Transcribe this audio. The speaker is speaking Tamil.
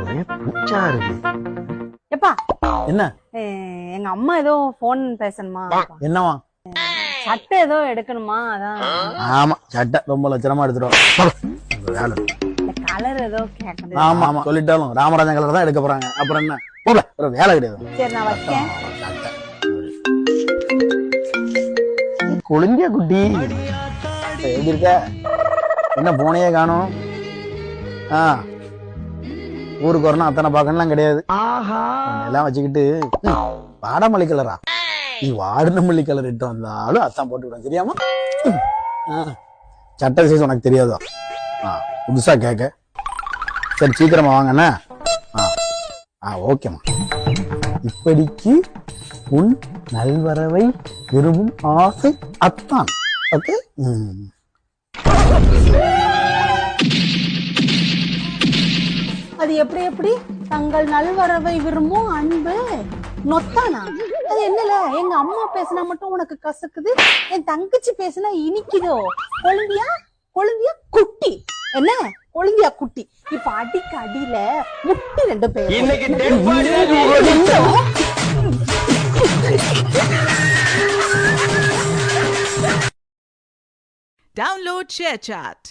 ஒரே பூச்சா இருக்கு. எப்பா என்ன எங்க அம்மா ஏதோ போன் பேசணுமா? என்னவா? சட்டை ஏதோ எடுக்கணுமா? அதான். ஆமா, சட்டை ரொம்ப லட்சணமா எடுத்துட்டோம். வேலை கலர் ஏதோ கேட்கணும். ஆமா ஆமா, சொல்லிட்டாலும் ராமராஜன் கலர் தான் எடுக்க போறாங்க. அப்புறம் என்ன, போல ஒரு வேலை கிடையாது. சரி நான் வைக்கேன். குளிஞ்ச குட்டி எப்படி இருக்க? என்ன போனையே காணும்? ஊருக்கு வரணும், அத்தனை பார்க்கணும்லாம் கிடையாது. எல்லாம் வச்சுக்கிட்டு வாடமல்லி கலரா? நீ வாடின மல்லி கலர் இட்டு வந்தாலும் அத்தான் போட்டு விடும், தெரியாம? சட்டை சைஸ் உனக்கு தெரியாதா? புதுசா கேட்க. சரி சீக்கிரமா வாங்கண்ணா. ஓகேம்மா. இப்படிக்கு உன் நல்வரவை விரும்பும் ஆசை அத்தான். ஓகே. அது எப்படி எப்படி தங்கள் நல்வரவை விரும்பும் அன்பு நொத்தானா? அது என்னல, எங்க அம்மா பேசினா மட்டும் உனக்கு கசக்குது, என் தங்கச்சி பேசினா இனிக்குதோ? கொழுந்தியா கொழுந்தியா குட்டி, என்ன கொழுந்தியா குட்டி? இப்ப அடிக்க அடியில முட்டி ரெண்டு பேரும். Download ShareChat.